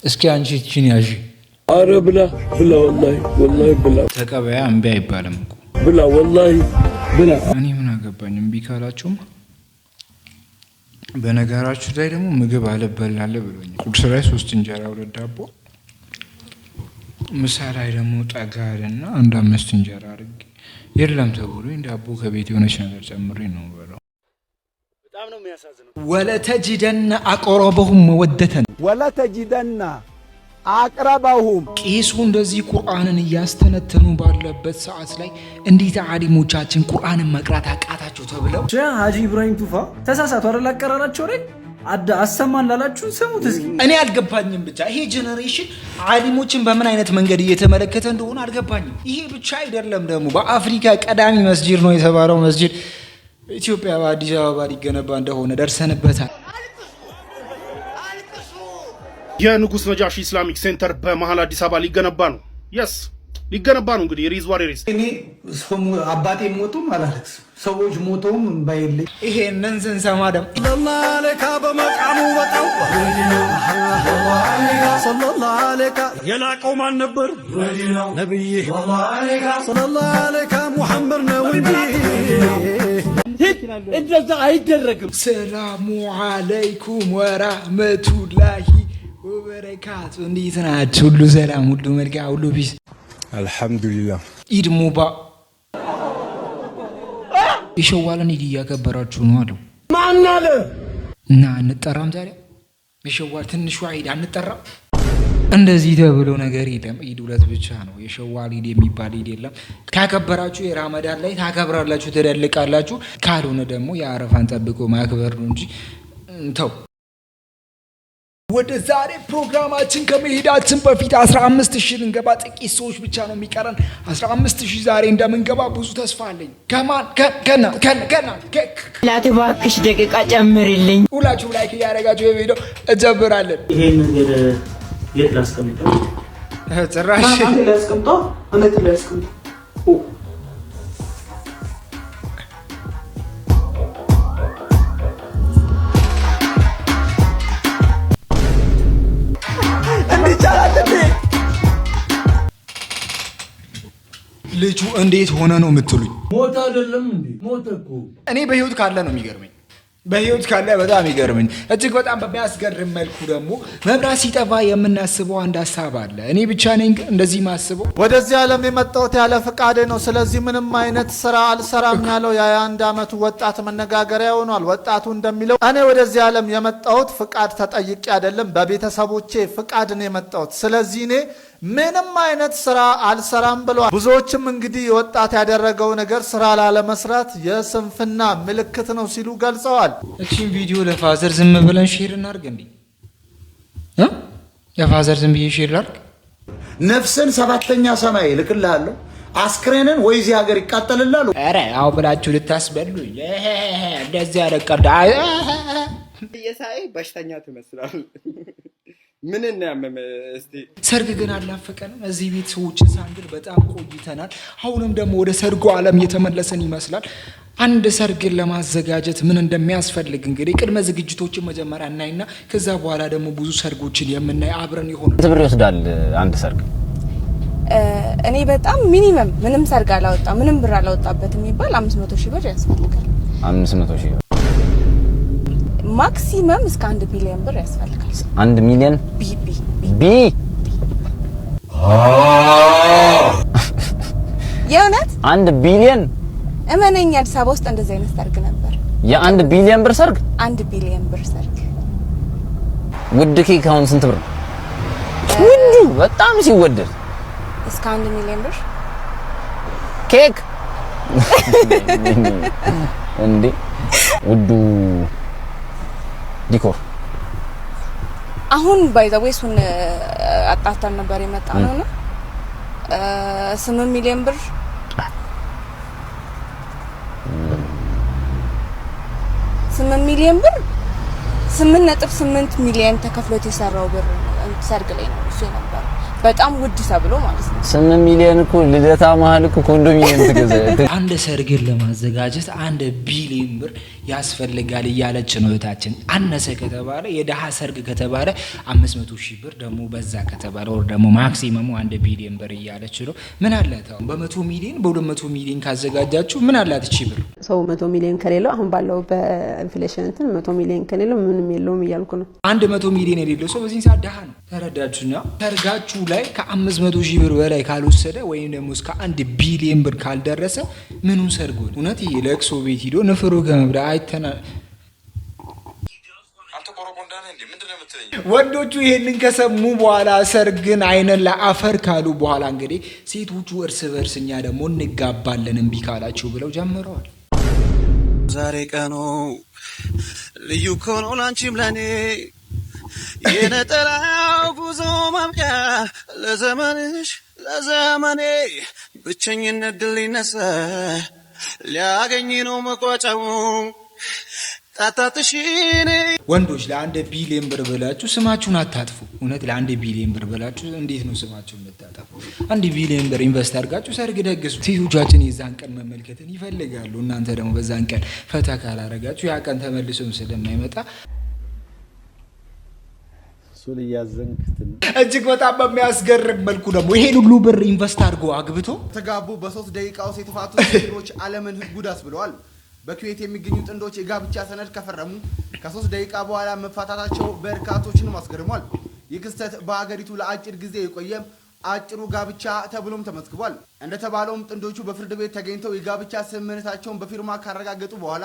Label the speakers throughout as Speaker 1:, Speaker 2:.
Speaker 1: እስኪ አንቺ እቺን ያዢ።
Speaker 2: አረ ብላ ወላሂ ብላ።
Speaker 1: ተቀበያ እምቢ አይባልም እኮ
Speaker 2: ብላ ወላሂ ብላ።
Speaker 1: እኔ ምን አገባኝ እምቢ ካላችሁም። በነገራችሁ ላይ ደግሞ ምግብ አልበላለ ብሎኛል። ቁርስ ላይ 3 እንጀራ 2 ዳቦ፣ ምሳ ላይ ደግሞ ጠጋልና አንድ 5 እንጀራ አድርጌ የለም ተብሎኝ ዳቦ ከቤት የሆነች ነገር ጨምሬ ነው በለው።
Speaker 3: በጣም ነው የሚያሳዝነው።
Speaker 1: ወለተጅደነ አቅረበሁም መወደተን
Speaker 3: ወለተጅደነ አቅረበሁም።
Speaker 1: ቄሱ እንደዚህ ቁርአንን እያስተነተኑ ባለበት ሰዓት ላይ እንዴት ዓሊሞቻችን ቁርአንን መቅራት አቃታቸው ተብለው
Speaker 4: ሀጂ ኢብራሂም ቱፋ ተሳሳቱ አይደል? አቀራራቸው ላይ አሰማን ላላችሁ ስሙት እስኪ።
Speaker 1: እኔ አልገባኝም። ብቻ ይሄ ጄኔሬሽን ዓሊሞችን በምን አይነት መንገድ እየተመለከተ እንደሆነ አልገባኝም። ይሄ ብቻ አይደለም ደግሞ በአፍሪካ ቀዳሚ መስጂድ ነው የተባለው መስጂድ በኢትዮጵያ በአዲስ አበባ ሊገነባ እንደሆነ ደርሰንበታል።
Speaker 5: የንጉስ ነጃሺ ኢስላሚክ ሴንተር በመሃል አዲስ አበባ ሊገነባ ነው። ሊገነባ ነው። እንግዲህ ሪዝዋር ሪስ
Speaker 4: እኔ አባቴ ሞቱም አላለቅስ ሰዎች ሞተውም ባይልኝ
Speaker 1: ይሄንን ስንሰማ ደግሞ
Speaker 3: ሰለላሁ ዐለይካ በመቃሙ ወጣው ሰለላሁ ዐለይካ የላቀው ማን ነበር? ነብይ ሰለላሁ ዐለይካ ሙሐመድ ነው እንጂ እንደዛ አይደረግም።
Speaker 1: ሰላሙ አለይኩም ወራህመቱላሂ ወበረካቱ። እንዴት ናችሁ? ሁሉ ሰላም፣ ሁሉ መልካም፣ ሁሉ ፒስ
Speaker 6: አልሐምዱሊላህ።
Speaker 1: ኢድ ሙባረክ። የሸዋልን ኢድ እያከበራችሁ ነው አሉ።
Speaker 3: ማን አለ?
Speaker 1: እና አንጠራም ዛሬ የሸዋል ትንሿ ኢድ አንጠራም? እንደዚህ ተብሎ ነገር የለም። ኢድ 2 ብቻ ነው። የሸዋል ኢድ የሚባል ኢድ የለም። ካከበራችሁ የራመዳን ላይ ታከብራላችሁ፣ ትደልቃላችሁ። ካልሆነ ደግሞ የአረፋን ጠብቆ ማክበር ነው እንጂ ተው። ወደ ዛሬ ፕሮግራማችን ከመሄዳችን በፊት 15000 ልንገባ ጥቂት ሰዎች ብቻ ነው የሚቀረን። 15000 ዛሬ እንደምንገባ ብዙ ተስፋ አለኝ። ከማን ከና
Speaker 7: ላትባክሽ ደቂቃ ጨምርልኝ።
Speaker 1: ሁላችሁ ላይክ እያደረጋችሁ የቪዲዮ እጀምራለን።
Speaker 8: ይሄን ነገር የት ላስቀምጠው?
Speaker 1: ጭራሽ
Speaker 8: ላስቀምጠው አንተ ላስቀምጠው።
Speaker 1: ልጁ እንዴት ሆነ ነው የምትሉኝ?
Speaker 3: ሞት አይደለም እንዴ? ሞት እኮ
Speaker 1: እኔ በህይወት ካለ ነው የሚገርመኝ። በህይወት ካለ በጣም ይገርመኝ። እጅግ በጣም በሚያስገርም መልኩ ደግሞ መብራት ሲጠፋ የምናስበው አንድ ሀሳብ አለ። እኔ ብቻ ነኝ እንደዚህ ማስበው።
Speaker 9: ወደዚህ ዓለም የመጣሁት ያለ ፍቃዴ ነው። ስለዚህ ምንም አይነት ስራ አልሰራም ያለው የ21 ዓመቱ ወጣት መነጋገሪያ ሆኗል። ወጣቱ እንደሚለው እኔ ወደዚህ ዓለም የመጣሁት ፍቃድ ተጠይቄ አይደለም፣ በቤተሰቦቼ ፍቃድ ነው የመጣሁት። ስለዚህ እኔ ምንም አይነት ስራ አልሰራም ብለዋል። ብዙዎችም እንግዲህ ወጣት ያደረገው ነገር ስራ ላለመስራት የስንፍና ምልክት ነው ሲሉ ገልጸዋል።
Speaker 1: እቺን ቪዲዮ ለፋዘር ዝም ብለን ሼር እናርግ እንዴ? ለፋዘር ዝም ብዬ ሼር ላርግ።
Speaker 10: ነፍስን 7ኛ ሰማይ ልክልሃለሁ፣ አስክሬንን ወይ እዚህ ሀገር ይቃጠልላሉ።
Speaker 1: አረ አው ብላችሁ ልታስበሉኝ እንደዚህ ያረቀዳ
Speaker 11: የሳይ በሽተኛ ትመስላለህ። ምን እናያመም እስቲ። ሰርግ ግን አላፈቀንም። እዚህ ቤት ሰዎችን ሳንድር በጣም ቆይተናል። አሁንም ደግሞ ወደ ሰርጉ ዓለም እየተመለሰን ይመስላል። አንድ ሰርግን ለማዘጋጀት ምን እንደሚያስፈልግ እንግዲህ ቅድመ ዝግጅቶችን መጀመሪያ እናይና ከዛ በኋላ ደግሞ ብዙ ሰርጎችን የምናይ አብረን ይሆናል።
Speaker 12: ስንት ብር ይወስዳል አንድ ሰርግ?
Speaker 13: እኔ በጣም ሚኒመም ምንም ሰርግ አላወጣ ምንም ብር አላወጣበት የሚባል 500,000 ብር ያስፈልጋል።
Speaker 12: 500,000 ብር
Speaker 13: ማክሲመም እስከ 1 ቢሊዮን ብር ያስፈልጋል።
Speaker 12: 1 ሚሊዮን ቢ
Speaker 13: የእውነት
Speaker 12: 1 ቢሊዮን
Speaker 13: እመነኛ። አዲስ አበባ ውስጥ እንደዚህ አይነት ሰርግ ነበር።
Speaker 12: የ1 ቢሊዮን ብር ሰርግ?
Speaker 13: 1 ቢሊዮን ብር ሰርግ።
Speaker 12: ውድ ኬክ አሁን ስንት ብር? ውድ በጣም ሲወደድ
Speaker 13: እስከ 1 ሚሊዮን ብር
Speaker 12: ኬክ እንዴ! ውዱ ዲኮር
Speaker 13: አሁን ባይዘዌሱን አጣጣን ነበር የመጣው ነውና 8 ሚሊዮን ብር 8 ሚሊዮን ብር 8.8 ሚሊዮን ተከፍሎት የሰራው ብር ሰርግ ላይ ነው እሱ ነበር። በጣም ውድ ተብሎ ማለት ነው።
Speaker 12: 8 ሚሊዮን እኮ ልደታ መሀል እኮ ኮንዶሚኒየም ተገዛ።
Speaker 1: አንድ ሰርግን ለማዘጋጀት 1 ቢሊዮን ብር ያስፈልጋል እያለች ነው እህታችን። አነሰ ከተባለ የደሃ ሰርግ ከተባለ 500 ሺህ ብር ደግሞ በዛ ከተባለ ወር ደግሞ ማክሲመሙ 1 ቢሊዮን ብር እያለች ነው። ምን አላት አሁን በ100 ሚሊዮን በ200 ሚሊዮን ካዘጋጃችሁ ምን አላት እቺ ብር?
Speaker 14: ሰው 100 ሚሊዮን ከሌለው አሁን ባለው በኢንፍሌሽን እንትን 100 ሚሊዮን ከሌለው ምንም የለውም እያልኩ ነው።
Speaker 1: 100 ሚሊዮን የሌለው ሰው በዚህ ሰዓት ደሃ ነው። ተረዳችሁና? ሰርጋችሁ ላይ ከ500 ሺህ ብር በላይ ካልወሰደ ወይም ደግሞ እስከ 1 ቢሊዮን ብር ካልደረሰ ምኑን ሰርጎ ነው? እውነት ይሄ ለቅሶ ቤት ሂዶ ንፍሮ ከመብላ አይተና ወንዶቹ ይሄንን ከሰሙ በኋላ ሰርግን አይነን ለአፈር ካሉ በኋላ እንግዲህ ሴቶቹ እርስ በርስ እኛ ደግሞ እንጋባለን እምቢ ካላችሁ ብለው ጀምረዋል።
Speaker 3: ዛሬ ቀኑ ልዩ ኮኖ ላንቺም ለኔ የነጠላው ጉዞ ማብቂያ ለዘመንሽ ለዘመኔ ብቸኝነት ድል ሊነሳ ሊያገኝ ነው መቋጫው ጣጣትሽኔ። ወንዶች ለ1 ቢሊዮን ብር ብላችሁ ስማችሁን አታጥፉ። እውነት ለ1 ቢሊዮን ብር ብላችሁ እንዴት ነው ስማችሁን የምታጠፉ? 1 ቢሊዮን ብር ኢንቨስት አድርጋችሁ ሰርግ ደግሱ። ሴቶቻችን የዛን ቀን መመልከትን ይፈልጋሉ። እናንተ ደግሞ በዛን ቀን ፈታ ካላረጋችሁ ያ ቀን ተመልሶም ስለማይመጣ እጅግ በጣም በሚያስገርም መልኩ ደግሞ ይሄን ሁሉ ብር ኢንቨስት አድርጎ አግብቶ
Speaker 11: ተጋቡ በ3 ደቂቃ ውስጥ የተፋቱ ሴቶች ዓለምን ጉድ አስብለዋል። በኩዌት የሚገኙ ጥንዶች የጋብቻ ሰነድ ከፈረሙ ከ3 ደቂቃ በኋላ መፋታታቸው በርካቶችን አስገርሟል። ይህ ክስተት በአገሪቱ ለአጭር ጊዜ የቆየ አጭሩ ጋብቻ ተብሎም ተመዝግቧል። እንደተባለውም ጥንዶቹ በፍርድ ቤት ተገኝተው የጋብቻ ስምምነታቸውን በፊርማ ካረጋገጡ በኋላ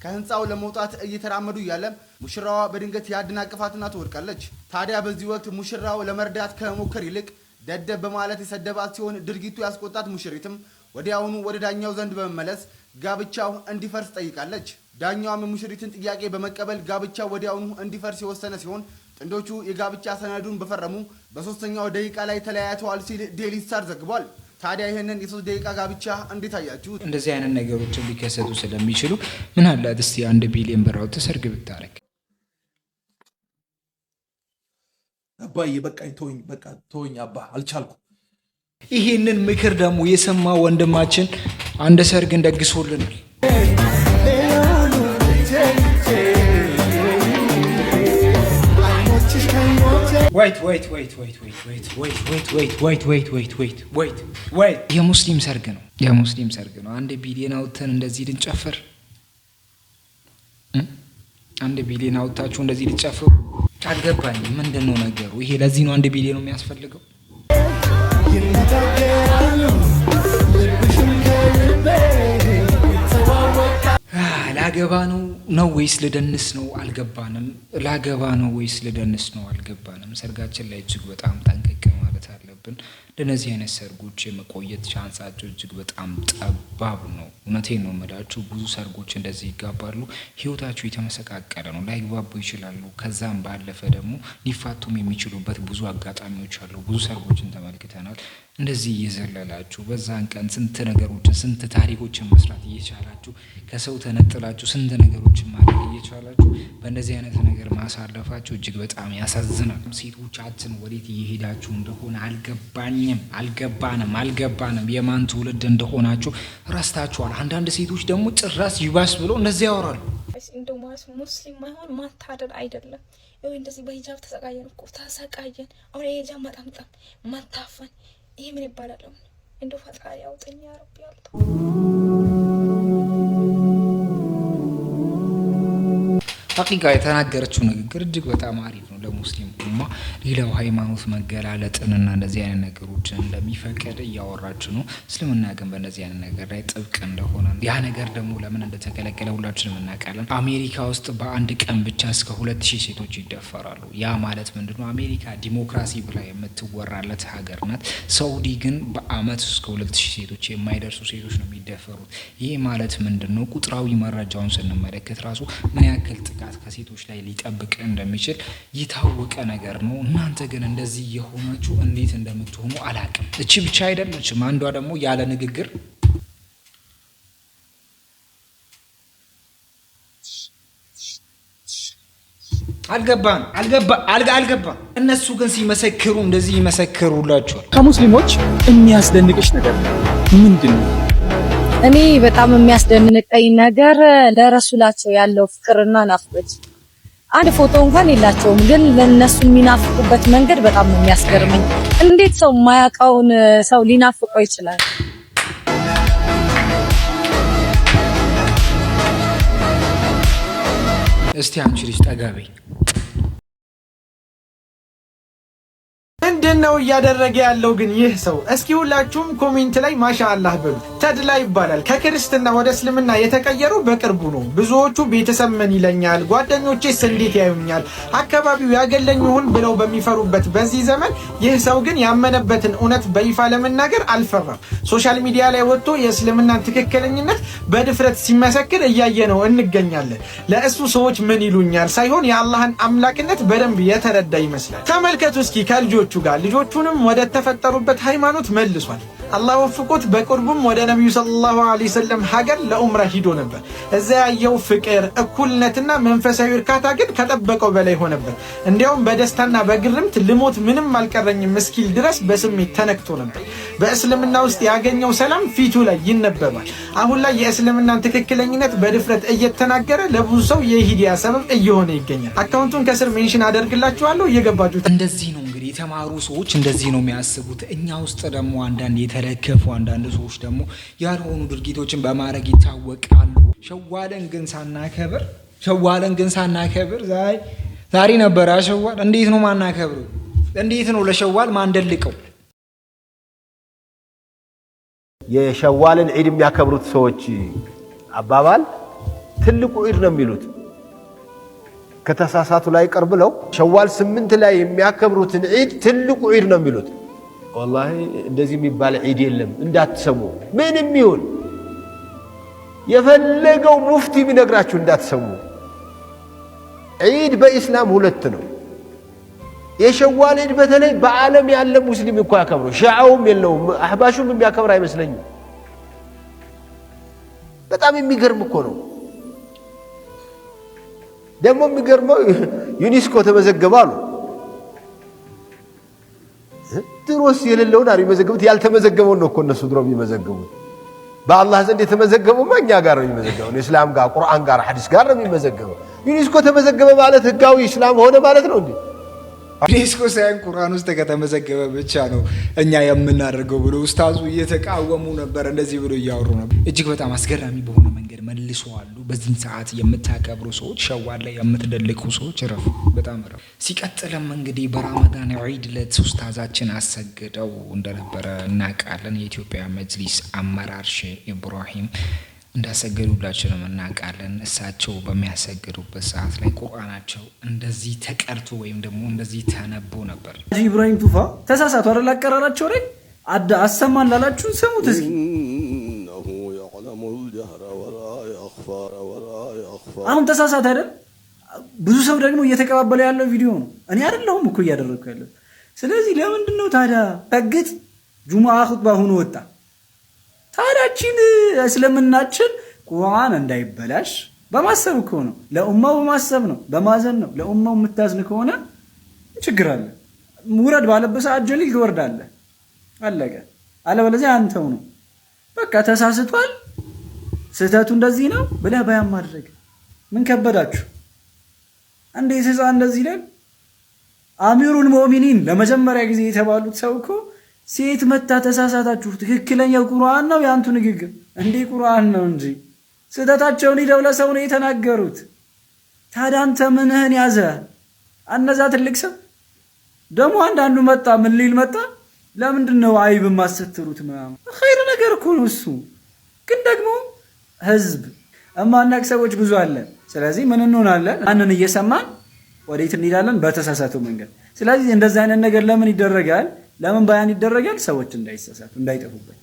Speaker 11: ከህንፃው ለመውጣት እየተራመዱ እያለ ሙሽራዋ በድንገት ያደናቅፋትና ትወድቃለች። ታዲያ በዚህ ወቅት ሙሽራው ለመርዳት ከመሞከር ይልቅ ደደብ በማለት የሰደባት ሲሆን ድርጊቱ ያስቆጣት ሙሽሪትም ወዲያውኑ ወደ ዳኛው ዘንድ በመመለስ ጋብቻው እንዲፈርስ ጠይቃለች። ዳኛውም የሙሽሪትን ጥያቄ በመቀበል ጋብቻው ወዲያውኑ እንዲፈርስ የወሰነ ሲሆን ጥንዶቹ የጋብቻ ሰነዱን በፈረሙ በ3ኛው ደቂቃ ላይ ተለያይተዋል ሲል ዴይሊ ስታር ዘግቧል። ታዲያ ይሄንን የ3 ደቂቃ ጋብቻ እንዴት አያችሁት?
Speaker 1: እንደዚህ አይነት ነገሮችን ሊከሰቱ ስለሚችሉ ምን አላት እስቲ 1 ቢሊዮን ብር አውጥተህ ሰርግ ብታረግ።
Speaker 3: አባዬ በቃ ተወኝ አባ አልቻልኩም።
Speaker 1: ይሄንን ምክር ደግሞ የሰማ ወንድማችን አንድ ሰርግን ደግሶልናል። ወይት የሙስሊም ሰርግ ነው። 1 ቢሊዮን አውጥተን እንደዚህ ልንጨፍር? 1 ቢሊዮን አውጥታችሁ እንደዚህ ልንጨፍሩ? አልገባኝም። ምንድን ነው ነገሩ? ይሄ ለዚህ ነው 1 ቢሊዮን ነው የሚያስፈልገው? ላገባ ነው ወይስ ልደንስ ነው? አልገባንም። ላገባ ነው ወይስ ልደንስ ነው? አልገባንም። ሰርጋችን ላይ እጅግ በጣም ጠንቀቅ ማለት አለብን። ለነዚህ አይነት ሰርጎች የመቆየት ቻንሳቸው እጅግ በጣም ጠባብ ነው። እውነቴን ነው የምላችሁ። ብዙ ሰርጎች እንደዚህ ይጋባሉ፣ ህይወታቸው የተመሰቃቀለ ነው። ላይግባቡ ይችላሉ። ከዛም ባለፈ ደግሞ ሊፋቱም የሚችሉበት ብዙ አጋጣሚዎች አሉ። ብዙ ሰርጎችን ተመልክተናል። እንደዚህ እየዘለላችሁ በዛን ቀን ስንት ነገሮችን ስንት ታሪኮችን መስራት እየቻላችሁ ከሰው ተነጥላችሁ ስንት ነገሮችን ማድረግ እየቻላችሁ በእንደዚህ አይነት ነገር ማሳለፋችሁ እጅግ በጣም ያሳዝናል። ሴቶቻችን ወዴት እየሄዳችሁ እንደሆነ አልገባንም። የማን ትውልድ እንደሆናችሁ ረስታችኋል። አንዳንድ ሴቶች ደግሞ ጭራሽ ይባስ ብሎ እንደዚህ ያወራሉ።
Speaker 13: እንደው ሙስሊም ማይሆን ማታደል አይደለም። ይሄ እንደዚህ በሂጃብ ተሰቃየን። አሁን የሂጃብ መጠምጠም ማታፈን ይሄ ምን ይባላል? እንደው ፈጣሪ አውጣኝ ያ ረብ ያልተው ሐቂቃ የተናገረችው ንግግር እጅግ በጣም አሪፍ ነው ለሙስሊም ኡማ። ሌላው ሃይማኖት መገላለጥንና እንደዚህ አይነት ነገሮችን እንደሚፈቅድ እያወራች ነው። እስልምና ግን በእነዚህ አይነት ነገር ላይ ጥብቅ እንደሆነ ያ ነገር ደግሞ ለምን እንደተከለከለ ሁላችንም እናውቃለን። አሜሪካ ውስጥ በአንድ ቀን ብቻ እስከ 2000 ሴቶች ይደፈራሉ። ያ ማለት ምንድነው? አሜሪካ ዲሞክራሲ ብላ የምትወራለት ሀገር ናት። ሳኡዲ ግን በአመት እስከ 2000 ሴቶች የማይደርሱ ሴቶች ነው የሚደፈሩት። ይህ ማለት ምንድነው? ቁጥራዊ መረጃውን ስንመለከት ራሱ ምን ያክል ከሴቶች ላይ ሊጠብቅ እንደሚችል የታወቀ ነገር ነው። እናንተ ግን እንደዚህ የሆናችሁ እንዴት እንደምትሆኑ አላቅም። እቺ ብቻ አይደለችም። አንዷ ደግሞ ያለ ንግግር
Speaker 3: አልገባን። እነሱ ግን ሲመሰክሩ እንደዚህ ይመሰክሩላቸዋል።
Speaker 4: ከሙስሊሞች የሚያስደንቅሽ ነገር ምንድን ነው?
Speaker 15: እኔ በጣም የሚያስደንቀኝ ነገር ለረሱላቸው ያለው ፍቅርና ናፍቆት። አንድ ፎቶ እንኳን የላቸውም፣ ግን ለነሱ የሚናፍቁበት መንገድ በጣም ነው የሚያስገርመኝ። እንዴት ሰው የማያውቀውን ሰው ሊናፍቀው ይችላል?
Speaker 3: እስቲ አንቺ ልጅ ጠጋ በይ።
Speaker 11: ምንድነው እያደረገ ያለው ግን ይህ ሰው? እስኪ ሁላችሁም ኮሜንት ላይ ማሻአላህ በሉ። ተድላ ይባላል። ከክርስትና ወደ እስልምና የተቀየረው በቅርቡ ነው። ብዙዎቹ ቤተሰብ ምን ይለኛል፣ ጓደኞቼስ እንዴት ያዩኛል፣ አካባቢው ያገለኝ ይሁን ብለው በሚፈሩበት በዚህ ዘመን ይህ ሰው ግን ያመነበትን እውነት በይፋ ለመናገር አልፈራም። ሶሻል ሚዲያ ላይ ወጥቶ የእስልምናን ትክክለኝነት በድፍረት ሲመሰክር እያየነው እንገኛለን። ለእሱ ሰዎች ምን ይሉኛል ሳይሆን የአላህን አምላክነት በደንብ የተረዳ ይመስላል። ተመልከቱ እስኪ ከልጆቹ ጋር ልጆቹንም ወደ ተፈጠሩበት ሃይማኖት መልሷል። አላህ ወፍቆት በቅርቡም ወደ ነብዩ ሰለላሁ ዐለይሂ ወሰለም ሀገር ለኡምራ ሂዶ ነበር። እዛ ያየው ፍቅር፣ እኩልነትና መንፈሳዊ እርካታ ግን ከጠበቀው በላይ ሆነበት። እንዲያውም በደስታና በግርምት ልሞት ምንም አልቀረኝም እስኪል ድረስ በስሜት ተነክቶ ነበር። በእስልምና ውስጥ ያገኘው ሰላም ፊቱ ላይ ይነበባል። አሁን ላይ የእስልምናን ትክክለኝነት በድፍረት እየተናገረ ለብዙ ሰው የሂዳያ ሰበብ እየሆነ ይገኛል። አካውንቱን ከስር ሜንሽን አደርግላችኋለሁ እየገባችሁ።
Speaker 3: እንደዚህ ነው እንግዲህ የተማሩ ሰዎች እንደዚህ ነው የሚያስቡት። እኛ ውስጥ ደግሞ አንዳንድ የተለከፉ አንዳንድ ሰዎች ደግሞ ያልሆኑ ድርጊቶችን በማድረግ ይታወቃሉ። ሸዋልን ግን ሳናከብር ዛሬ ነበር ሸዋል። እንዴት ነው ማናከብረው? እንዴት ነው ለሸዋል ማንደልቀው?
Speaker 16: የሸዋልን ዒድ የሚያከብሩት ሰዎች አባባል ትልቁ ዒድ ነው የሚሉት። ከተሳሳቱ ላይ ቀርብለው ሸዋል 8 ላይ የሚያከብሩትን ዒድ ትልቁ ዒድ ነው የሚሉት። ወላሂ እንደዚህ የሚባል ዒድ የለም እንዳትሰሙ። ምንም ይሁን የፈለገው ሙፍቲ ቢነግራችሁ እንዳትሰሙ። ዒድ በኢስላም 2 ነው። የሸዋል ዒድ በተለይ በዓለም ያለ ሙስሊም እኮ ያከብረው፣ ሺዓውም የለውም አህባሹም የሚያከብር አይመስለኝም። በጣም የሚገርም እኮ ነው። ደግሞ የሚገርመው ዩኒስኮ ተመዘገበ አሉ። ድሮስ የሌለውን አሉ የሚመዘገቡት። ያልተመዘገበውን ነው እኮ እነሱ ድሮ የሚመዘገቡት። በአላህ ዘንድ የተመዘገበው እኛ ጋር ነው የሚመዘገበው። እስላም ጋር፣ ቁርአን ጋር፣ ሐዲስ ጋር ነው የሚመዘገበው። ዩኒስኮ ተመዘገበ ማለት ህጋዊ እስላም ሆነ ማለት ነው እንዴ?
Speaker 3: ዩኔስኮ ሳይሆን ቁርአን ውስጥ ከተመዘገበ ብቻ ነው እኛ የምናደርገው ብሎ ኡስታዙ እየተቃወሙ ነበር። እንደዚህ ብሎ እያወሩ ነበር። እጅግ በጣም አስገራሚ በሆነ መንገድ መልሰዋሉ። በዚህ ሰዓት የምታከብሩ ሰዎች፣ ሸዋል ላይ የምትደልቁ ሰዎች ረፉ፣ በጣም ረፉ። ሲቀጥልም እንግዲህ በረመዳን ዒድ ዕለት ኡስታዛችን አሰግደው እንደነበረ እናውቃለን። የኢትዮጵያ መጅሊስ አመራር ሼህ ኢብራሂም እንዳሰገዱላችንም እናውቃለን። እሳቸው በሚያሰግዱበት ሰዓት ላይ ቁርአናቸው እንደዚህ ተቀርቶ ወይም ደግሞ እንደዚህ ተነቦ ነበር።
Speaker 4: ኢብራሂም ቱፋ ተሳሳቱ አይደል? አቀራራቸው ላይ አሰማን ላላችሁ ስሙት እስኪ። አሁን ተሳሳት አይደል? ብዙ ሰው ደግሞ እየተቀባበለ ያለው ቪዲዮ ነው። እኔ አይደለሁም እኮ እያደረግኩ ያለው። ስለዚህ ለምንድን ነው ታዲያ በግጥ ጁሙዓ ኹጥባ ሆኖ ወጣ? ታዲያችን እስልምናችን ቁርአን እንዳይበላሽ በማሰብ እኮ ነው። ለኡማው በማሰብ ነው፣ በማዘን ነው። ለኡማው የምታዝን ከሆነ ችግር አለ። ውረድ ባለበት ሰዓት ጀሊል ትወርዳለህ። አለቀ። አለበለዚያ አንተው ነው በቃ ተሳስቷል፣ ስህተቱ እንደዚህ ነው ብለህ ባያን ማድረግ ምን ከበዳችሁ? እንዴት ህፃን እንደዚህ ይላል? አሚሩል ሙእሚኒን ለመጀመሪያ ጊዜ የተባሉት ሰው እኮ ሴት መታ ተሳሳታችሁ፣ ትክክለኛው ቁርአን ነው ያንቱ ንግግር እንዴ? ቁርአን ነው እንጂ ስህተታቸውን ሂደው ለሰው ነው የተናገሩት። ታዲያ አንተ ምንህን ያዘ? እነዛ ትልቅ ሰው ደግሞ አንዳንዱ መጣ ምን ሊል መጣ? ለምንድን ነው አይብ ማስተትሩት? ምናምን ኸይር ነገር እኮ ነው እሱ። ግን ደግሞ ህዝብ እማናቅ ሰዎች ብዙ አለ። ስለዚህ ምን እንሆናለን? አንን እየሰማን ወዴት እንሄዳለን? በተሳሳተው መንገድ። ስለዚህ እንደዚህ አይነት ነገር ለምን ይደረጋል? ለምን ባያን ይደረጋል? ሰዎች እንዳይሳሳቱ እንዳይጠፉበት፣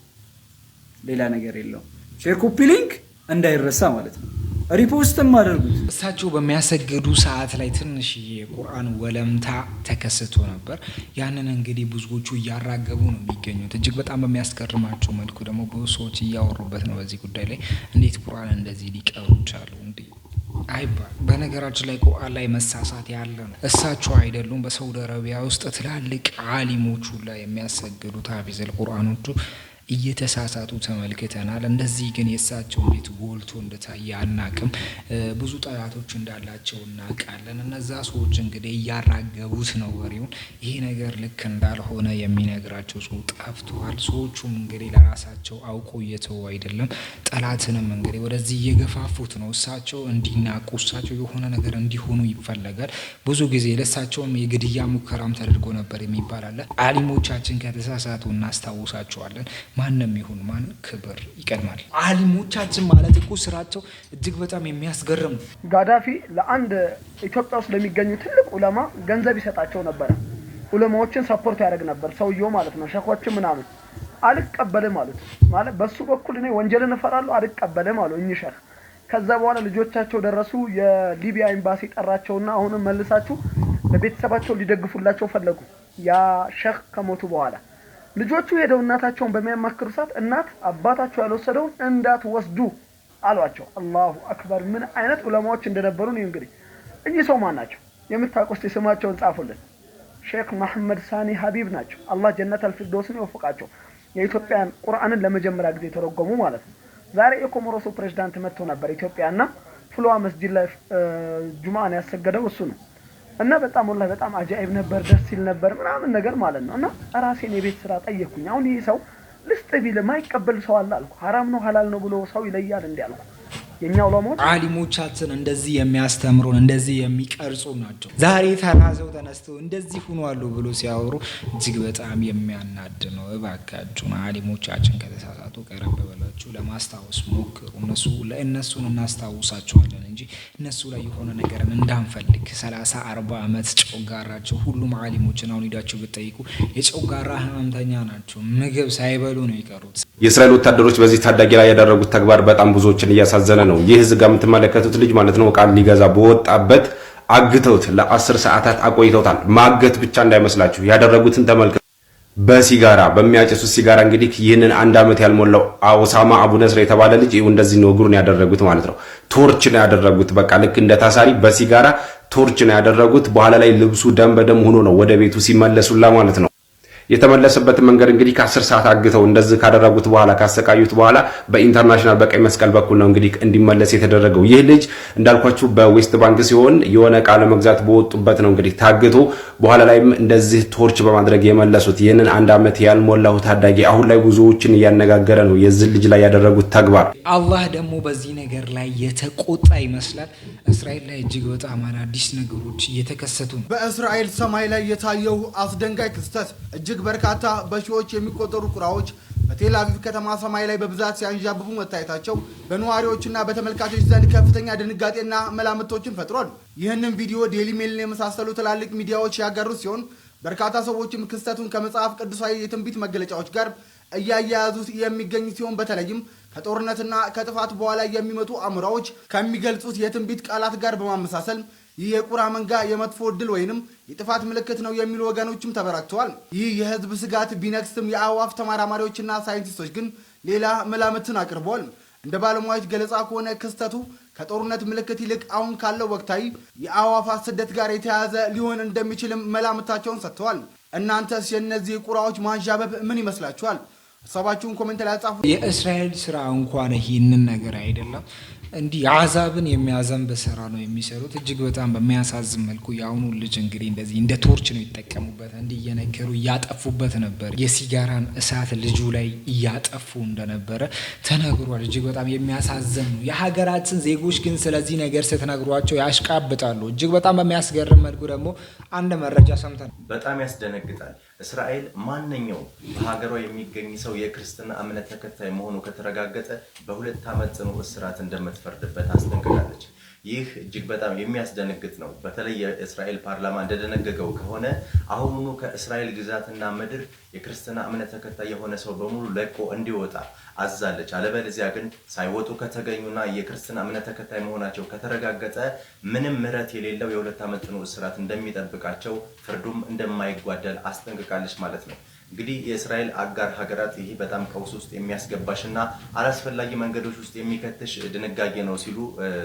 Speaker 4: ሌላ ነገር የለውም። ሼር፣ ኮፒ ሊንክ እንዳይረሳ ማለት ነው። ሪፖስትም አድርጉት።
Speaker 3: እሳቸው በሚያሰግዱ ሰዓት ላይ ትንሽ የቁርአን ወለምታ ተከስቶ ነበር። ያንን እንግዲህ ብዙዎቹ እያራገቡ ነው የሚገኙት። እጅግ በጣም በሚያስገርማቸው መልኩ ደግሞ ብዙ ሰዎች እያወሩበት ነው በዚህ ጉዳይ ላይ። እንዴት ቁርአን እንደዚህ ሊቀሩ ቻሉ?
Speaker 1: አይባል። በነገራችን ላይ ቁርአን ላይ መሳሳት ያለ ነው። እሳቸው አይደሉም በሳውዲ አረቢያ ውስጥ ትላልቅ ዓሊሞቹ ላይ የሚያሰግዱት ሀፊዘል ቁርአኖቹ እየተሳሳቱ ተመልክተናል። እንደዚህ ግን የእሳቸው እንዴት ጎልቶ እንደታየ አናቅም። ብዙ ጠላቶች እንዳላቸው እናውቃለን። እነዛ ሰዎች እንግዲህ እያራገቡት ነው ወሬውን። ይሄ ነገር ልክ እንዳልሆነ የሚነግራቸው ሰው ጠፍተዋል። ሰዎቹም እንግዲህ ለራሳቸው አውቆ እየተው አይደለም፣ ጠላትንም እንግዲህ ወደዚህ እየገፋፉት ነው። እሳቸው እንዲናቁ፣ እሳቸው የሆነ ነገር እንዲሆኑ ይፈለጋል። ብዙ ጊዜ ለእሳቸውም የግድያ ሙከራም ተደርጎ ነበር የሚባል አለ። አሊሞቻችን ከተሳሳቱ እናስታውሳቸዋለን። ማንም ይሁን ማን ክብር ይቀድማል። አሊሞቻችን ማለት እኮ ስራቸው እጅግ በጣም የሚያስገርም ነው።
Speaker 17: ጋዳፊ ለአንድ ኢትዮጵያ ውስጥ ለሚገኙ ትልቅ ዑለማ ገንዘብ ይሰጣቸው ነበር። ዑለማዎችን ሰፖርት ያደርግ ነበር ሰውየው ማለት ነው። ሸኾችን ምናምን አልቀበልም ማለት በሱ በኩል እኔ ወንጀልን እፈራለሁ አልቀበልም አሉ እኚህ ሸኽ። ከዛ በኋላ ልጆቻቸው ደረሱ። የሊቢያ ኤምባሲ ጠራቸውና አሁንም መልሳችሁ ለቤተሰባቸው ሊደግፉላቸው ፈለጉ። ያ ሸኽ ከሞቱ በኋላ ልጆቹ ሄደው እናታቸውን በሚያማክሩ ሰዓት እናት አባታቸው ያልወሰደውን እንዳትወስዱ አሏቸው። አላሁ አክበር! ምን አይነት ዑለማዎች እንደነበሩ ነው። እንግዲህ እኚህ ሰው ማን ናቸው? የምታውቁት ስማቸውን ጻፉልን። ሼክ መሐመድ ሳኒ ሀቢብ ናቸው። አላህ ጀነት አልፊርዶስን ይወፍቃቸው። የኢትዮጵያን ቁርአንን ለመጀመሪያ ጊዜ ተረጎሙ ማለት ነው። ዛሬ የኮሞሮሱ ፕሬዝዳንት መጥቶ ነበር ኢትዮጵያና ፍሎዋ መስጂድ ላይ ጁማአን ያሰገደው እሱ ነው። እና በጣም ወላሂ በጣም አጃኢብ ነበር፣ ደስ ሲል ነበር ምናምን ነገር ማለት ነው። እና ራሴን የቤት ስራ ጠየቅኩኝ። አሁን ይሄ ሰው ልስጥ ቢል ማይቀበል ሰው አለ አልኩ። ሐራም ነው ሐላል ነው ብሎ ሰው ይለያል እንዴ አልኩ። የኛ ዑለሞች
Speaker 1: ዓሊሞቻችን እንደዚህ የሚያስተምሩን እንደዚህ የሚቀርጹ ናቸው። ዛሬ ተራዘው ተነስተው እንደዚህ ሆኗል ብሎ ሲያወሩ እጅግ በጣም የሚያናድ ነው። እባካችሁን ዓሊሞቻችን ከተሳሳቱ ቀረብ ብላችሁ ለማስታወስ ሞክሩ። እነሱን እናስታውሳቸዋለን እንጂ እነሱ ላይ የሆነ ነገርን እንዳንፈልግ 30-40 ዓመት ጨጓራቸው ሁሉም ዓሊሞችን አሁን ሄዳችሁ ብትጠይቁ የጨጓራ ህመምተኛ ናቸው። ምግብ ሳይበሉ ነው የቀሩት።
Speaker 18: የእስራኤል ወታደሮች በዚህ ታዳጊ ላይ ያደረጉት ተግባር በጣም ብዙዎችን እያሳዘነ ነው። ይህ እዚህ ጋር የምትመለከቱት ልጅ ማለት ነው ቃል ሊገዛ በወጣበት አግተውት ለ10 ሰዓታት አቆይተውታል። ማገት ብቻ እንዳይመስላችሁ ያደረጉትን ተመልከቱ። በሲጋራ በሚያጨሱት ሲጋራ እንግዲህ ይህንን 1 ዓመት ያልሞላው ኦሳማ አቡ ነስር የተባለ ልጅ እንደዚህ ነው እግሩን ያደረጉት ማለት ነው። ቶርች ነው ያደረጉት። በቃ ልክ እንደ ታሳሪ በሲጋራ ቶርች ነው ያደረጉት። በኋላ ላይ ልብሱ ደም በደም ሆኖ ነው ወደ ቤቱ ሲመለሱላ ማለት ነው። የተመለሰበት መንገድ እንግዲህ ከ10 ሰዓት አግተው እንደዚህ ካደረጉት በኋላ ካሰቃዩት በኋላ በኢንተርናሽናል በቀይ መስቀል በኩል ነው እንግዲህ እንዲመለስ የተደረገው። ይህ ልጅ እንዳልኳችሁ በዌስት ባንክ ሲሆን የሆነ ዕቃ ለመግዛት በወጡበት ነው እንግዲህ ታግቶ በኋላ ላይም እንደዚህ ቶርች በማድረግ የመለሱት። ይህንን 1 ዓመት ያልሞላው ታዳጊ አሁን ላይ ብዙዎችን እያነጋገረ ነው የዚህ ልጅ ላይ ያደረጉት ተግባር።
Speaker 1: አላህ ደግሞ በዚህ ነገር ላይ የተቆጣ ይመስላል። እስራኤል ላይ እጅግ በጣም አዳዲስ ነገሮች እየተከሰቱ ነው።
Speaker 9: በእስራኤል ሰማይ ላይ የታየው አስደንጋጭ ክስተት እጅግ በርካታ በሺዎች የሚቆጠሩ ቁራዎች በቴል አቪቭ ከተማ ሰማይ ላይ በብዛት ሲያንዣብቡ መታየታቸው በነዋሪዎችና በተመልካቾች ዘንድ ከፍተኛ ድንጋጤና መላምቶችን ፈጥሯል። ይህንን ቪዲዮ ዴይሊ ሜልን የመሳሰሉ ትላልቅ ሚዲያዎች ያጋሩት ሲሆን በርካታ ሰዎችም ክስተቱን ከመጽሐፍ ቅዱሳዊ የትንቢት መገለጫዎች ጋር እያያያዙት የሚገኙ ሲሆን በተለይም ከጦርነትና ከጥፋት በኋላ የሚመጡ አሞራዎች ከሚገልጹት የትንቢት ቃላት ጋር በማመሳሰል ይህ የቁራ መንጋ የመጥፎ ዕድል ወይንም የጥፋት ምልክት ነው የሚሉ ወገኖችም ተበራክተዋል። ይህ የህዝብ ስጋት ቢነክስም የአዕዋፍ ተመራማሪዎችና ሳይንቲስቶች ግን ሌላ መላምትን አቅርበዋል። እንደ ባለሙያዎች ገለጻ ከሆነ ክስተቱ ከጦርነት ምልክት ይልቅ አሁን ካለው ወቅታዊ የአዕዋፋት ስደት ጋር የተያያዘ ሊሆን እንደሚችልም መላምታቸውን ሰጥተዋል። እናንተስ የእነዚህ ቁራዎች ማንዣበብ ምን ይመስላችኋል? ሀሳባችሁን ኮሜንት ላይ ጻፉ።
Speaker 1: የእስራኤል ስራ እንኳን ይህንን ነገር አይደለም እንዲህ አዛብን የሚያዘንብ ስራ ነው የሚሰሩት። እጅግ በጣም በሚያሳዝን መልኩ የአሁኑ ልጅ እንግዲህ እንደዚህ እንደ ቶርች ነው ይጠቀሙበት። እንዲህ እየነገሩ እያጠፉበት ነበር። የሲጋራን እሳት ልጁ ላይ እያጠፉ እንደነበረ ተነግሯል። እጅግ በጣም የሚያሳዝን ነው። የሀገራችን ዜጎች ግን ስለዚህ ነገር ስትነግሯቸው ያሽቃብጣሉ። እጅግ በጣም በሚያስገርም መልኩ ደግሞ አንድ መረጃ ሰምተን
Speaker 19: በጣም ያስደነግጣል። እስራኤል ማንኛው በሀገሯ የሚገኝ ሰው የክርስትና እምነት ተከታይ መሆኑ ከተረጋገጠ በ2 ዓመት ጽኑ እስራት እንደምትፈርድበት አስጠንቅቃለች። ይህ እጅግ በጣም የሚያስደነግጥ ነው። በተለይ የእስራኤል ፓርላማ እንደደነገገው ከሆነ አሁኑኑ ከእስራኤል ግዛትና ምድር የክርስትና እምነት ተከታይ የሆነ ሰው በሙሉ ለቆ እንዲወጣ አዛለች። አለበለዚያ ግን ሳይወጡ ከተገኙና የክርስትና እምነት ተከታይ መሆናቸው ከተረጋገጠ ምንም ምሕረት የሌለው የ2 ዓመት ጽኑ እስራት እንደሚጠብቃቸው ፍርዱም እንደማይጓደል አስጠንቅቃለች ማለት ነው። እንግዲህ የእስራኤል አጋር ሀገራት ይሄ በጣም ቀውስ ውስጥ የሚያስገባሽና አላስፈላጊ መንገዶች ውስጥ የሚከተሽ ድንጋጌ ነው ሲሉ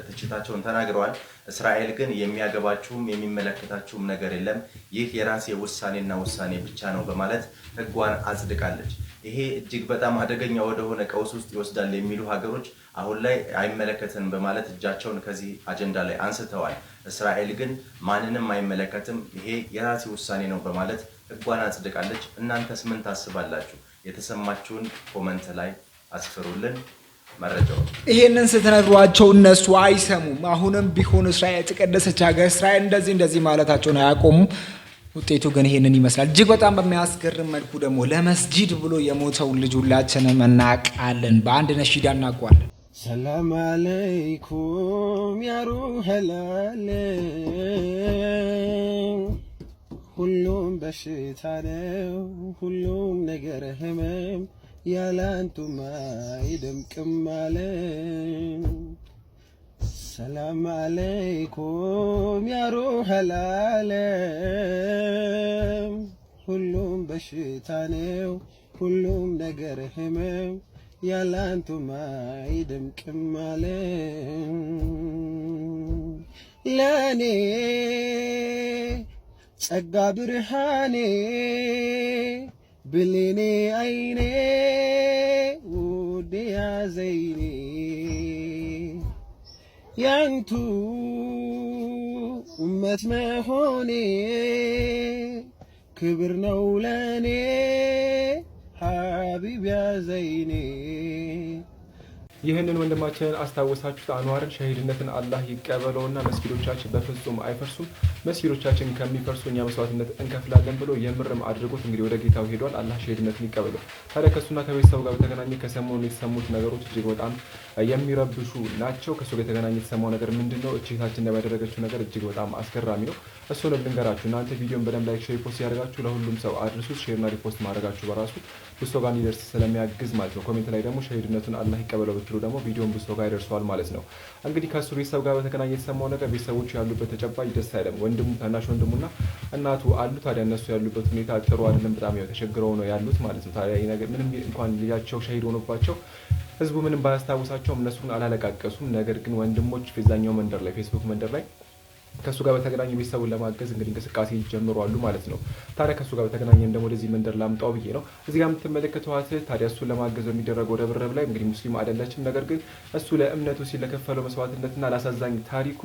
Speaker 19: ትችታቸውን ተናግረዋል። እስራኤል ግን የሚያገባችሁም የሚመለከታችሁም ነገር የለም፣ ይህ የራሴ ውሳኔና ውሳኔ ብቻ ነው በማለት ህጓን አጽድቃለች። ይሄ እጅግ በጣም አደገኛ ወደሆነ ቀውስ ውስጥ ይወስዳል የሚሉ ሀገሮች አሁን ላይ አይመለከተንም በማለት እጃቸውን ከዚህ አጀንዳ ላይ አንስተዋል። እስራኤል ግን ማንንም አይመለከትም፣ ይሄ የራሴ ውሳኔ ነው በማለት ህጓን አጽድቃለች። እናንተስ ምን ታስባላችሁ? የተሰማችሁን ኮመንት ላይ አስፍሩልን። መረጃው
Speaker 3: ይሄንን ስትነግሯቸው እነሱ አይሰሙም። አሁንም ቢሆን እስራኤል የተቀደሰች ሀገር እስራኤል እንደዚህ ማለታቸውን አያቆሙም። ውጤቱ ግን ይሄንን ይመስላል። እጅግ በጣም በሚያስገርም መልኩ ደግሞ ለመስጂድ ብሎ የሞተውን ልጅ ሁላችንም እናውቃለን። በአንድ ነሺዳ እናውቀዋለን።
Speaker 6: ሰላም አለይኩም ያ ሩሐል ዓለም፣ ሁሉም በሽታ ነው፣ ሁሉም ነገር ህመም፣ ያላንቱማ አይደምቅም ዓለም። ሰላም አለይኩም ያ ሩሐል ዓለም፣ ሁሉም በሽታ ነው፣ ሁሉም ነገር ህመም፣ ያላንቱማ አይደምቅም ዓለም። ለኔ ጸጋ ብርሃኔ ብሌኔ አይኔ ውዴ ያዘይኔ ያንቱ ኡመት መሆኔ ክብር ነው ለኔ ሀቢብ ያዘይኔ።
Speaker 20: ይህንን ወንድማችንን አስታወሳችሁት። አንዋርን ሸሂድነትን አላህ ይቀበለውና መስጊዶቻችን በፍጹም አይፈርሱም፣ መስጊዶቻችን ከሚፈርሱ እኛ መስዋዕትነት እንከፍላለን ብሎ የምርም አድርጎት እንግዲህ ወደ ጌታው ሄዷል። አላህ ሸሂድነትን ይቀበለው። ታዲያ ከሱና ከቤተሰቡ ጋር በተገናኘ ከሰሞኑ የተሰሙት ነገሮች እጅግ በጣም የሚረብሹ ናቸው። ከሱ ጋር የተገናኘ የተሰማው ነገር ምንድነው? እህታችን ያደረገችው ነገር እጅግ በጣም አስገራሚ ነው። እሱንም ልንገራችሁ። እናንተ ቪዲዮን በደንብ ላይክ፣ ሼር፣ ፖስት ያደርጋችሁ ለሁሉም ሰው አድርሱት። ሼርና ሪፖስት ማድረጋችሁ በራሱ ብዙ ሰው ጋር እንዲደርስ ስለሚያግዝ ማለት ነው። ኮሜንት ላይ ደግሞ ሸሂድነቱን አላህ ይቀበለው ብትሉ ደግሞ ቪዲዮን ብዙ ሰው ጋር ይደርሰዋል ማለት ነው። እንግዲህ ከሱ ቤተሰብ ጋር በተገናኘ የተሰማው ነገር ቤተሰቦቹ ያሉበት ተጨባጭ ደስ አይልም። ወንድሙ ታናሽ ወንድሙና እናቱ አሉ። ታዲያ እነሱ ያሉበት ሁኔታ ጥሩ አይደለም። በጣም ያው ተቸግረው ነው ያሉት ማለት ነው። ታዲያ ይሄ ነገር ምንም እንኳን ልጃቸው ሸሂድ ሆኖባቸው ህዝቡ ምንም ባያስታውሳቸውም እነሱን አላለቃቀሱም። ነገር ግን ወንድሞች ፌዛኛው መንደር ላይ ፌስቡክ መንደር ላይ ከሱ ጋር በተገናኘ ቤተሰቡን ለማገዝ እንግዲህ እንቅስቃሴ ይጀምራሉ ማለት ነው። ታዲያ ከሱ ጋር በተገናኘም ደግሞ ወደዚህ መንደር ላምጣው ብዬ ነው። እዚህ ጋር የምትመለከቷት ታዲያ እሱን ለማገዝ በሚደረገው ርብርብ ላይ እንግዲህ ሙስሊም አይደለችም። ነገር ግን እሱ ለእምነቱ ሲል ለከፈለው መስዋዕትነትና ላሳዛኝ ታሪኩ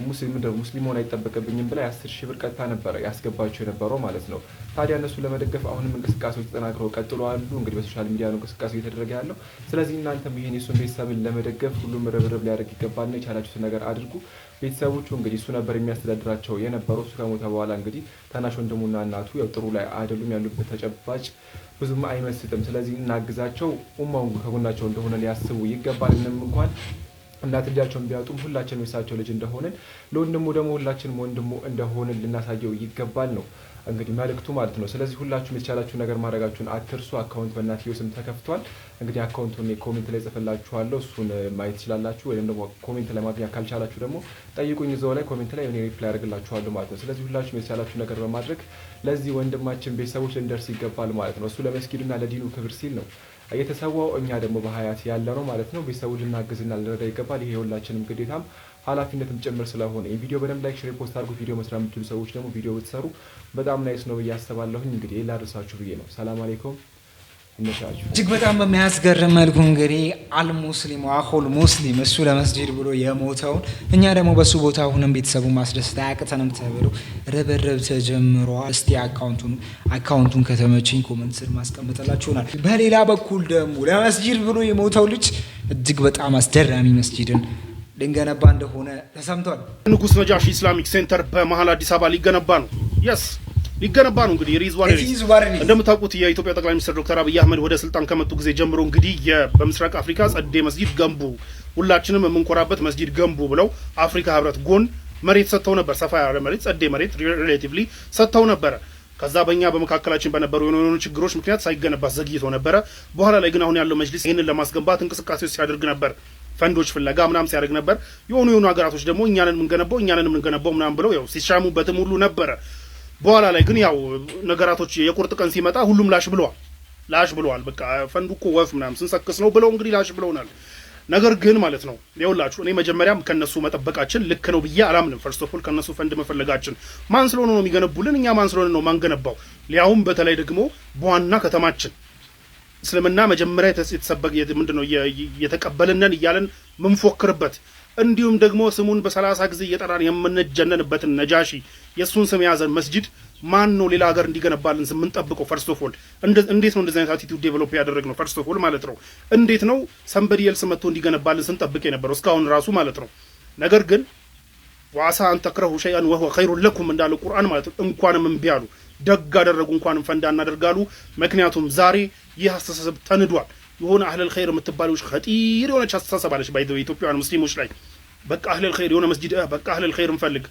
Speaker 20: ሙስሊም ሆን አይጠበቅብኝም ብላ 10,000 ብር ቀጥታ ነበረ ያስገባቸው የነበረው ማለት ነው። ታዲያ እነሱ ለመደገፍ አሁንም እንቅስቃሴዎች ተጠናክረው ቀጥለዋል። እንግዲህ በሶሻል ሚዲያ ነው እንቅስቃሴ እየተደረገ ያለው። ስለዚህ እናንተም ይሄን የሱን ቤተሰብን ለመደገፍ ሁሉም ርብርብ ሊያደርግ ይገባልና የቻላችሁትን ነገር አድርጉ። ቤተሰቦቹ እንግዲህ እሱ ነበር የሚያስተዳድራቸው የነበረው። እሱ ከሞተ በኋላ እንግዲህ ታናሽ ወንድሙና እናቱ ያው ጥሩ ላይ አይደሉም፣ ያሉበት ተጨባጭ ብዙም አይመስጥም። ስለዚህ እናግዛቸው፣ ኡማው ከጎናቸው እንደሆነ ሊያስቡ ይገባል። ምንም እንኳን እናት ልጃቸውን ቢያጡም ሁላችንም የሳቸው ልጅ እንደሆነን ለወንድሙ ደግሞ ሁላችንም ወንድሙ እንደሆነን ልናሳየው ይገባል ነው እንግዲህ መልእክቱ ማለት ነው። ስለዚህ ሁላችሁም የተቻላችሁ ነገር ማድረጋችሁን አትርሱ። አካውንት በእናትየው ስም ተከፍቷል። እንግዲህ አካውንቱን ኮሜንት ላይ ጽፈላችኋለሁ፣ እሱን ማየት ትችላላችሁ። ወይም ደግሞ ኮሜንት ላይ ማግኘት ካልቻላችሁ ደግሞ ጠይቁኝ፣ እዛው ላይ ኮሜንት ላይ እኔ ሪፕላይ አደርግላችኋለሁ ማለት ነው። ስለዚህ ሁላችሁም የተቻላችሁ ነገር በማድረግ ለዚህ ወንድማችን ቤተሰቦች ልንደርስ ይገባል ማለት ነው። እሱ ለመስጊዱና ለዲኑ ክብር ሲል ነው የተሰዋው፣ እኛ ደግሞ በሀያት ያለ ነው ማለት ነው። ቤተሰቡ ልናግዝና ልንረዳ ይገባል። ይሄ ሁላችንም ግዴታም ኃላፊነትም ጭምር ስለሆነ ይህ ቪዲዮ በደንብ ላይክ፣ ሼር፣ ፖስት አድርጉ። ቪዲዮ መስራት የምትችሉ ሰዎች ደግሞ ቪዲዮ ብትሰሩ በጣም ናይስ ነው ብዬ አስባለሁኝ። እንግዲህ ላደርሳችሁ ብዬ ነው። ሰላም አለይኩም።
Speaker 3: እጅግ በጣም በሚያስገርም መልኩ እንግዲህ አልሙስሊሙ አኹል ሙስሊም እሱ ለመስጂድ ብሎ የሞተውን እኛ ደግሞ በሱ ቦታ ሁነን ቤተሰቡን ማስደሰት አያቅተንም ተብሎ ርብርብ ተጀምሯል። እስቲ አካውንቱን ከተመቸኝ ኮመንት ስር ማስቀምጥላችሁናል። በሌላ በኩል ደግሞ ለመስጂድ ብሎ የሞተው ልጅ እጅግ በጣም አስገራሚ መስጂድን ልንገነባ እንደሆነ ተሰምቷል።
Speaker 5: ንጉስ ነጃሺ ኢስላሚክ ሴንተር በመሀል አዲስ አበባ ሊገነባ ነው። የስ ሊገነባ ነው። እንግዲህ ሪዝዋን እንደምታውቁት የኢትዮጵያ ጠቅላይ ሚኒስትር ዶክተር አብይ አህመድ ወደ ስልጣን ከመጡ ጊዜ ጀምሮ እንግዲህ በምስራቅ አፍሪካ ጸዴ መስጂድ ገንቡ፣ ሁላችንም የምንኮራበት መስጂድ ገንቡ ብለው አፍሪካ ህብረት ጎን መሬት ሰጥተው ነበር። ሰፋ ያለ መሬት፣ ጸዴ መሬት ሪሌቲቭሊ ሰጥተው ነበረ። ከዛ በእኛ በመካከላችን በነበሩ የሆኑ ችግሮች ምክንያት ሳይገነባ ዘግይቶ ነበረ። በኋላ ላይ ግን አሁን ያለው መጅሊስ ይህንን ለማስገንባት እንቅስቃሴዎች ሲያደርግ ነበር። ፈንዶች ፍለጋ ምናምን ሲያደርግ ነበር። የሆኑ ሀገራቶች ደግሞ እኛንን የምንገነባው ምናምን ብለው ያው ሲሻሙበትም ሁሉ ነበረ። በኋላ ላይ ግን ያው ነገራቶች የቁርጥ ቀን ሲመጣ ሁሉም ላሽ ብለዋል። በቃ ፈንዱ እኮ ወፍ ምናምን ስንሰክስ ነው ብለው እንግዲህ ላሽ ብለውናል። ነገር ግን ማለት ነው ይኸውላችሁ እኔ መጀመሪያም ከነሱ መጠበቃችን ልክ ነው ብዬ አላምንም። ፈርስት ኦፍ ኦል ከነሱ ፈንድ መፈለጋችን ማን ስለሆነ ነው የሚገነቡልን? እኛ ማን ስለሆነ ነው ማንገነባው? ሊያውም በተለይ ደግሞ በዋና ከተማችን እስልምና መጀመሪያ የተሰበከ ምንድነው የተቀበልነን እያለን ምንፎክርበት እንዲሁም ደግሞ ስሙን በ30 ጊዜ እየጠራን የምንጀነንበትን ነጃሺ የሱን ስም የያዘን መስጂድ ማን ነው ሌላ ሀገር እንዲገነባልን ስም እንጠብቀው? ፈርስት ኦፍ ኦል እንዴት ነው እንደዚህ አይነት አቲቲዩድ ዴቨሎፕ ያደረግነው? ፈርስት ኦፍ ኦል ማለት ነው እንዴት ነው ሰምበዲ ኤልስ መጥቶ እንዲገነባልን ስንጠብቅ የነበረው እስካሁን ራሱ ማለት ነው። ነገር ግን ወአሳ አን ተክረሁ ሸይአን ወሁወ ኸይሩን ለኩም እንዳለ ቁርአን ማለት ነው። እንኳንም እምቢ አሉ ደግ አደረጉ፣ እንኳንም ፈንዳ እናደርጋሉ። ምክንያቱም ዛሬ ይህ አስተሳሰብ ተንዷል። የሆነ አህለል ኸይር የምትባለው ኸጢር የሆነች አስተሳሰብ አለች በኢትዮጵያውያን ሙስሊሞች ላይ። በቃ አህለል ኸይር የሆነ መስጂድ በቃ አህለል ኸይር እንፈልግ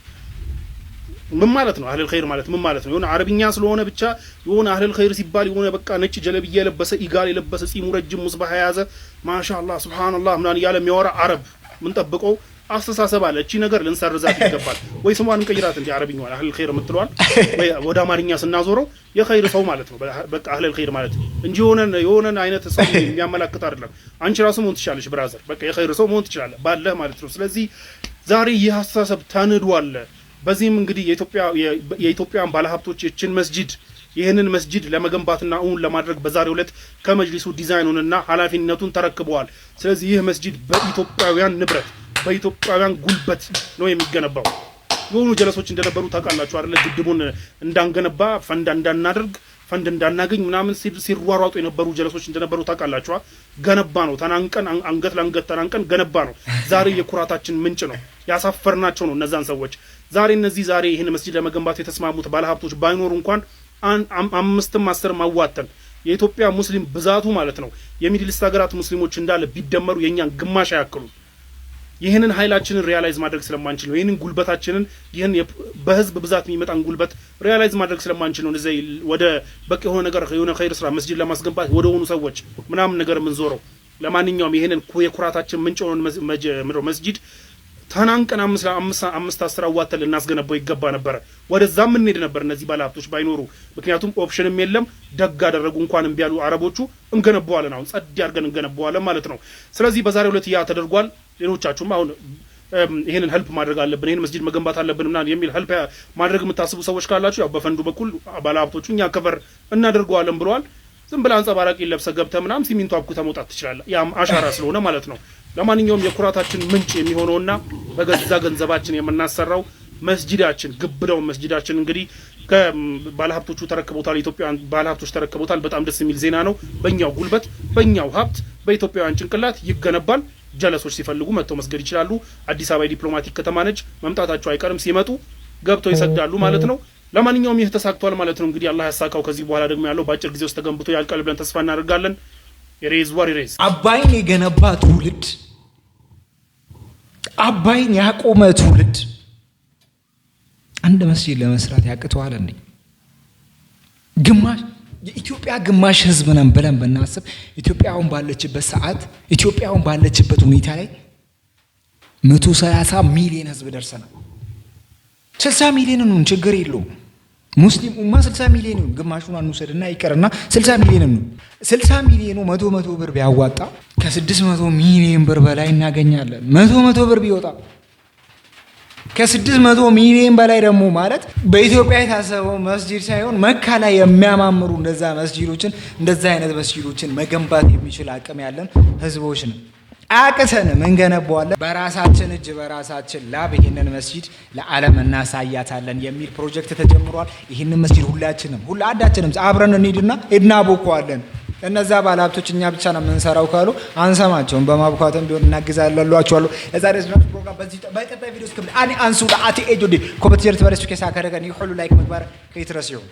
Speaker 5: ምን ማለት ነው? አህለል ኸይር ማለት ምን ማለት ነው? የሆነ አረብኛ ስለሆነ ብቻ የሆነ አህለል ኸይር ሲባል የሆነ በቃ ነጭ ጀለብያ የለበሰ ኢጋል የለበሰ ጺሙ ረጅም ሙስባህ የያዘ ማሻአላህ ሱብሃንአላህ ምናምን እያለ የሚያወራ አረብ ምን ጠብቀው አስተሳሰብ አለ። እቺ ነገር ልንሰርዛት ይገባል። ወይ ስሟን እንቀይራት እንጂ አረብኛው አህለል ኸይር የምትለዋል ወይ ወደ አማርኛ ስናዞረው የኸይር ሰው ማለት ነው። በቃ አህለል ኸይር ማለት እንጂ የሆነ አይነት ሰው የሚያመላክት አይደለም። አንቺ ራሱ መሆን ትችላለሽ ብራዘር፣ በቃ የኸይር ሰው መሆን ትችላለህ ባለህ ማለት ነው። ስለዚህ ዛሬ ይህ አስተሳሰብ ተንዷል። በዚህም እንግዲህ የኢትዮጵያን ባለሀብቶች ይህንን መስጂድ ለመገንባትና እውን ለማድረግ በዛሬው ዕለት ከመጅሊሱ ዲዛይኑንና ኃላፊነቱን ተረክበዋል። ስለዚህ ይህ መስጂድ በኢትዮጵያውያን ንብረት በኢትዮጵያውያን ጉልበት ነው የሚገነባው። የሆኑ ጀለሶች እንደነበሩ ታውቃላችሁ አይደለ? ግድቡን እንዳንገነባ ፈንድ እንዳናገኝ ምናምን ሲሯሯጡ የነበሩ ጀለሶች እንደነበሩ ታውቃላችሁ። ገነባ ነው ተናንቀን አንገት ለአንገት ተናንቀን ገነባ ነው። ዛሬ የኩራታችን ምንጭ ነው። ያሳፈርናቸው ነው እነዛን ሰዎች። ዛሬ ይህን መስጂድ ለመገንባት የተስማሙት ባለሀብቶች ባይኖሩ እንኳን 5ም 10ም አዋተን የኢትዮጵያ ሙስሊም ብዛቱ ማለት ነው የሚድል ኢስት ሀገራት ሙስሊሞች እንዳለ ቢደመሩ የኛን ግማሽ አያክሉ። ይህንን ኃይላችንን ሪያላይዝ ማድረግ ስለማንችል ነው። ይህንን ጉልበታችንን በህዝብ ብዛት የሚመጣን ጉልበት ሪያላይዝ ማድረግ ስለማንችል ነው እዚህ ወደ በቂ የሆነ ኸይር ስራ መስጂድ ለማስገንባት ወደ ሆኑ ሰዎች ምናምን ነገር የምንዞረው። ለማንኛውም ይህንን የኩራታችን ምንጭ የሆነውን መስጂድ ተናንቀን 5-10 አዋተን ልናስገነባው ይገባ ነበረ። ወደዛም እንሄድ ነበር እነዚህ ባለሀብቶች ባይኖሩ። ምክንያቱም ኦፕሽንም የለም። ደግ አደረጉ እንኳን እምቢ ያሉ አረቦቹ እንገነባዋለን፣ አሁን ጸድ አድርገን እንገነባዋለን ማለት ነው። ስለዚህ በዛሬው ዕለት ያ ተደርጓል። ሌሎቻችሁም አሁን ይሄንን ሄልፕ ማድረግ አለብን፣ ይሄን መስጂድ መገንባት አለብን እና የሚል ሄልፕ ማድረግ የምታስቡ ሰዎች ካላችሁ ያው በፈንዱ በኩል ባለሀብቶቹ እኛ ከቨር እናደርገዋለን ብለዋል። ዝም ብለህ አንጸባራቂ ለብሰህ ገብተህ ምናምን ሲሚንቶ አብኩተህ መውጣት ትችላለህ። ያም አሻራ ስለሆነ ማለት ነው። ለማንኛውም የኩራታችን ምንጭ የሚሆነውና በገዛ ገንዘባችን የምናሰራው መስጂዳችን ግብደው መስጂዳችን እንግዲህ ከባለሀብቶቹ ተረክቦታል። ኢትዮጵያውያን ባለሀብቶች ተረክቦታል። በጣም ደስ የሚል ዜና ነው። በእኛው ጉልበት፣ በእኛው ሀብት፣ በኢትዮጵያውያን ጭንቅላት ይገነባል። ጀለሶች ሲፈልጉ መጥተው መስገድ ይችላሉ። አዲስ አበባ ዲፕሎማቲክ ከተማ ነች። መምጣታቸው አይቀርም። ሲመጡ ገብተው ይሰግዳሉ ማለት ነው። ለማንኛውም ይህ ተሳክቷል ማለት ነው። እንግዲህ አላህ ያሳካው። ከዚህ በኋላ ደግሞ ያለው በአጭር ጊዜ ውስጥ ተገንብቶ ያልቃል ብለን ተስፋ እናደርጋለን። ኢሬዝ
Speaker 1: አባይን የገነባ ትውልድ፣ አባይን ያቆመ ትውልድ አንድ መስጂድ ለመስራት ያቅተዋል እንዴ? የኢትዮጵያ ግማሽ ህዝብ ነን ብለን ብናስብ ኢትዮጵያውን ባለችበት ሰዓት ኢትዮጵያውን ባለችበት ሁኔታ ላይ 130 ሚሊዮን ህዝብ ደርሰናል። 60 ሚሊዮን ነው፣ ችግር የለውም። ሙስሊም ኡማ 60 ሚሊዮን ነው። ግማሹን አንውሰድና ይቀርና 60 ሚሊዮን ነው። 60 ሚሊዮኑ 100 ብር ቢያዋጣ ከ600 ሚሊዮን ብር በላይ እናገኛለን። 100 ብር ቢወጣ ከ600 ሚሊዮን በላይ ደግሞ ማለት በኢትዮጵያ የታሰበው መስጂድ ሳይሆን መካ ላይ የሚያማምሩ እንደዛ አይነት መስጂዶችን መገንባት የሚችል አቅም ያለን ህዝቦች ነው። አቅተንም እንገነባዋለን። በራሳችን እጅ በራሳችን ላብ ይህንን መስጂድ ለዓለም እናሳያታለን የሚል ፕሮጀክት ተጀምሯል። ይህንን መስጂድ ሁላችንም አብረን እንሂድና እናቦከዋለን። እነዛ ባለሀብቶች እኛ ብቻ ነው የምንሰራው ካሉ አንሰማቸውም። በማብኳትም ቢሆን እናግዛለን እላችኋለሁ። ለዛሬ ዝናብ ፕሮግራም በቀጣይ ቪዲዮ እስከምን አንሱ ለአቲ ኤጆዲ ኮበት ጀርት በረሱ ከሳ ከረገን ይሁሉ ላይክ መግባር ከይትረስ ይሁን